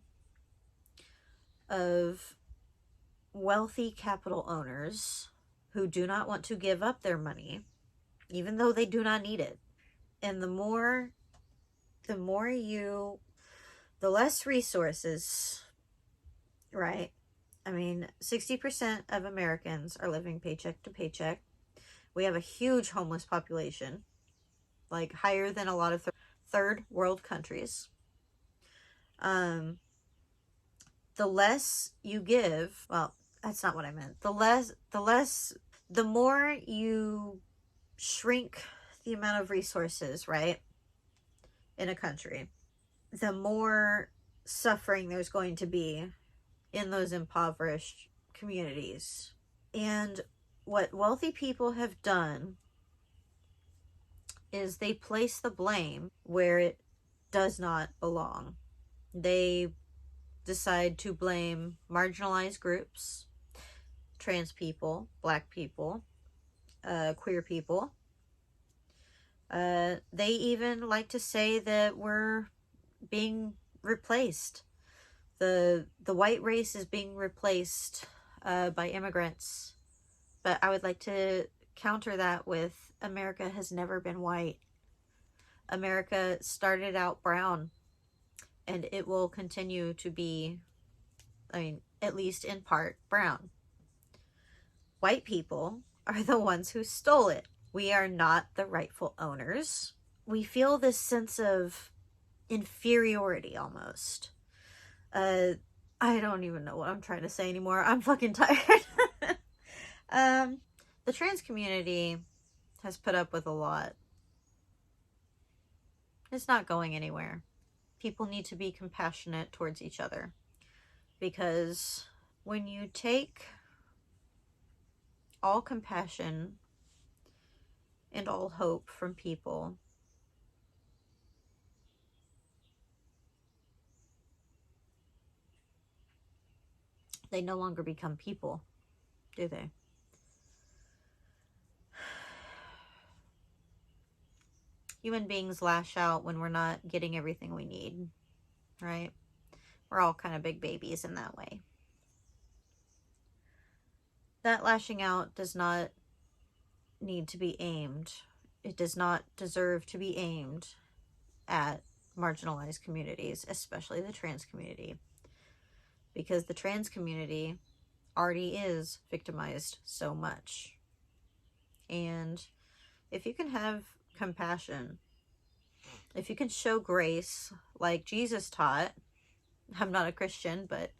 of wealthy capital owners who do not want to give up their money, even though they do not need it. And the less resources, right? I mean, 60% of Americans are living paycheck to paycheck. We have a huge homeless population, like higher than a lot of third world countries. The less you give, well, that's not what I meant. The more you shrink the amount of resources, right, in a country, the more suffering there's going to be in those impoverished communities. And what wealthy people have done is they place the blame where it does not belong. They decide to blame marginalized groups, trans people, black people, queer people. They even like to say that we're being replaced. The white race is being replaced by immigrants. But I would like to counter that with America has never been white. America started out brown, and it will continue to be, I mean, at least in part, brown. White people are the ones who stole it. We are not the rightful owners. We feel this sense of inferiority almost. I don't even know what I'm trying to say anymore. I'm fucking tired. The trans community has put up with a lot. It's not going anywhere. People need to be compassionate towards each other, because when you take all compassion and all hope from people, they no longer become people, do they? Human beings lash out when we're not getting everything we need, right? We're all kind of big babies in that way. That lashing out does not need to be aimed. It does not deserve to be aimed at marginalized communities, especially the trans community, because the trans community already is victimized so much. And if you can have compassion, if you can show grace like Jesus taught, I'm not a Christian, but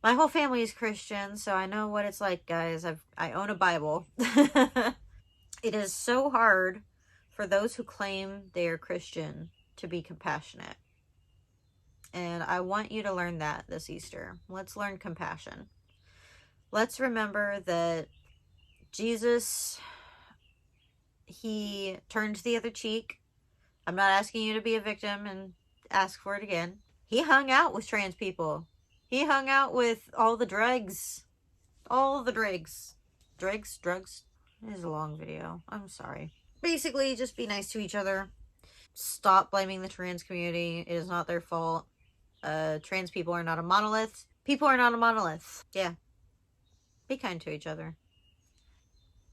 my whole family is Christian, so I know what it's like, guys. I own a Bible. It is so hard for those who claim they are Christian to be compassionate. And I want you to learn that this Easter. Let's learn compassion. Let's remember that Jesus, he turned the other cheek. I'm not asking you to be a victim and ask for it again. He hung out with trans people. He hung out with all the dregs. All the dregs. Drugs. It is a long video. I'm sorry. Basically, just be nice to each other. Stop blaming the trans community. It is not their fault. Trans people are not a monolith. People are not a monolith. Yeah. Be kind to each other.